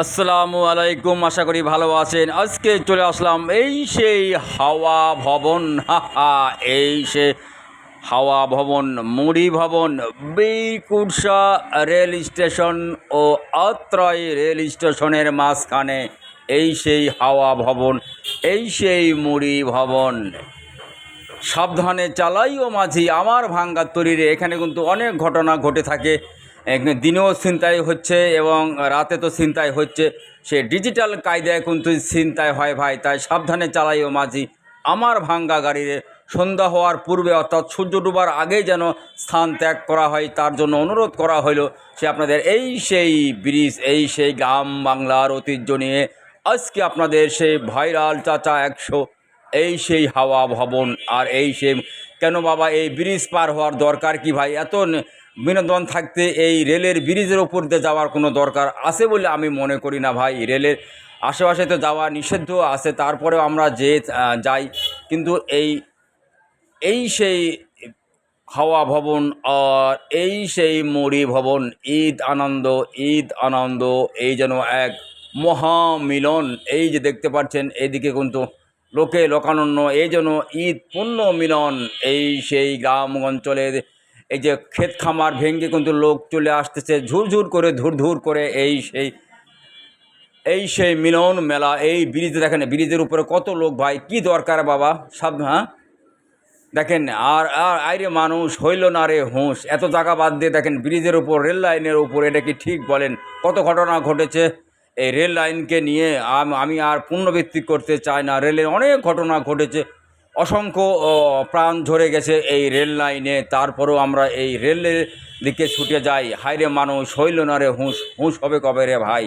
আসসালামু আলাইকুম, আশা করি ভালো আছেন। আজকে চলে আসলাম এই সেই হাওয়া ভবন, এই সে হাওয়া ভবন, মুড়ি ভবন, বীরকুৎসা রেল স্টেশন ও আত্রাই রেল স্টেশনের মাঝখানে এই সেই হাওয়া ভবন, এই সেই মুড়ি ভবন। সাবধানে চালাই ও মাঝি আমার ভাঙ্গা তরিরে। এখানে কিন্তু অনেক ঘটনা ঘটে থাকে। দিনেও ছিনতাই হচ্ছে এবং রাতে তো ছিনতাই হচ্ছে। সে ডিজিটাল কায়দায় কিন্তু ছিনতাই হয় ভাই। তাই সাবধানে চালাই ও মাঝি আমার ভাঙ্গা গাড়িরে। সন্ধ্যা হওয়ার পূর্বে অর্থাৎ সূর্য ডুবার আগেই যেন স্থান ত্যাগ করা হয়, তার জন্য অনুরোধ করা হইল। সে আপনাদের এই সেই ব্রিজ, এই সেই গ্রাম বাংলার ঐতিহ্য নিয়ে আজকে আপনাদের সেই ভাইরাল চাচা 100, এই সেই হাওয়া ভবন। আর এই সেই কেন বাবা এই ব্রিজ পার হওয়ার দরকার কি ভাই? এত বিনোদন থাকতে এই রেলের ব্রিজের ওপর দিয়ে যাওয়ার কোনো দরকার আছে বলে আমি মনে করি না ভাই। রেলের আশেপাশে তো যাওয়া নিষিদ্ধ আছে, তারপরেও আমরা যাই। কিন্তু এই সেই হাওয়া ভবন আর এই সেই মুড়ি ভবন, ঈদ আনন্দ, ঈদ আনন্দ, এই যেন এক মহামিলন। এই যে দেখতে পাচ্ছেন এদিকে কিন্তু লোকে লোকানন্য, এই যেন ঈদ পূর্ণ মিলন। এই সেই গ্রাম অঞ্চলে এই যে ক্ষেত খামার ভেঙে কিন্তু লোক চলে আসতেছে ঝুরঝুর করে, ধুর করে। এই সেই মিলন মেলা। এই ব্রিজ দেখেন, ব্রিজের উপরে কত লোক ভাই, কি দরকার বাবা সব। হ্যাঁ দেখেন, আর আর আইরে মানুষ হইল না রে হুঁশ। এত জায়গা বাদ দিয়ে দেখেন ব্রিজের উপর, রেল লাইনের উপর, এটা কি ঠিক বলেন? কত ঘটনা ঘটেছে এই রেল লাইনকে নিয়ে। আমি আর পুনরাবৃত্তি করতে চাই না। রেলের অনেক ঘটনা ঘটেছে, অসংখ্য প্রাণ ঝরে গেছে এই রেল লাইনে। তারপরেও আমরা এই রেলের দিকে ছুটে যাই। হাইরে মানুষ হইল না রে হুঁশ, হুঁশ হবে কবে রে ভাই?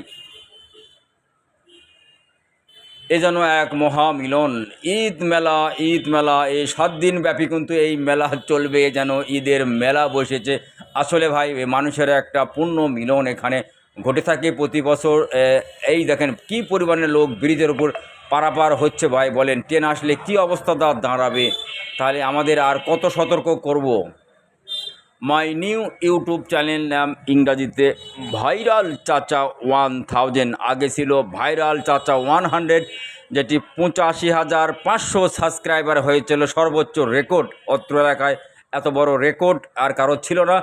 এ যেন এক মহামিলন। ঈদ মেলা, ঈদ মেলা, এই 7 দিন ব্যাপী কিন্তু এই মেলা চলবে। যেন ঈদের মেলা বসেছে। আসলে ভাই মানুষের একটা পূর্ণ মিলন এখানে ঘটে থাকে প্রতি বছর। এই দেখেন কি পরিমাণে লোক ব্রিজের উপর পারাপার হচ্ছে ভাই। বলেন ট্রেন আসলে কি অবস্থা দাঁড়াবে? তাহলে আমাদের আর কত সতর্ক করব। মাই নিউ ইউটিউব চ্যানেল নাম ইংরাজিতে ভাইরাল চাচা 1000, আগে ছিল ভাইরাল চাচা 100, যেটি 85,500 সাবস্ক্রাইবার হয়েছিল, সর্বোচ্চ রেকর্ড। অত্র এলাকায় এত বড় রেকর্ড আর কারো ছিল না।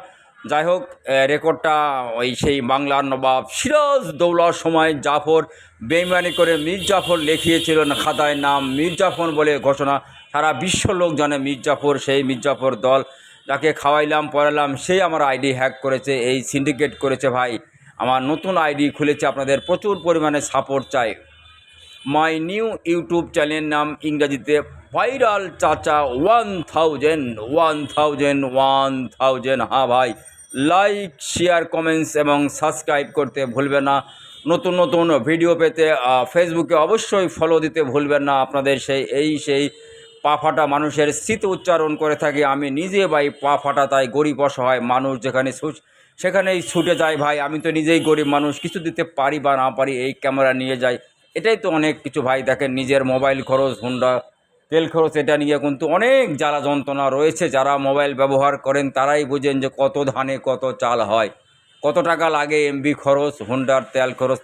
যাই হোক, রেকর্ডটা ওই সেই বাংলার নবাব সিরাজদৌল্লার সময় জাফর বেইমানি করে মির্জাফর লিখিয়েছিলেন খাতায়, নাম মির্জাফর বলে ঘোষণা। সারা বিশ্ব লোক জানে মির্জাফর। সেই মির্জাফর দল যাকে খাওয়াইলাম পড়ালাম, সেই আমার আইডি হ্যাক করেছে, এই সিন্ডিকেট করেছে ভাই। আমার নতুন আইডি খুলেছে, আপনাদের প্রচুর পরিমাণে সাপোর্ট চাই। মাই নিউ ইউটিউব চ্যানেল নাম ইংরাজিতে ভাইরাল চাচা 1000। হ্যাঁ ভাই, লাইক শেয়ার কমেন্টস এবং সাবস্ক্রাইব করতে ভুলবেন না। নতুন নতুন ভিডিও পেতে ফেসবুকে অবশ্যই ফলো দিতে ভুলবেন না। আপনাদের সেই পা ফাটা মানুষের স্মৃতি উচ্চারণ করে থাকি আমি নিজে ভাই। পা ফাটা, তাই গরিব অসহায় মানুষ যেখানে সেখানেই ছুটে যায় ভাই। আমি তো নিজেই গরিব মানুষ, কিছু দিতে পারি বা না পারি, এই ক্যামেরা নিয়ে যাই। এটাই তো অনেক কিছু ভাই। দেখেন নিজের মোবাইল খরচ, হুন্ডা তেল খরচ, এটা নিয়ে কিন্তু অনেক জ্বালা যন্ত্রণা রয়েছে। যারা মোবাইল ব্যবহার করেন তারাই বোঝেন যে কত ধানে কত চাল হয়, কত টাকা লাগে, এমবি খরচ, হুন্ডার তেল খরচ।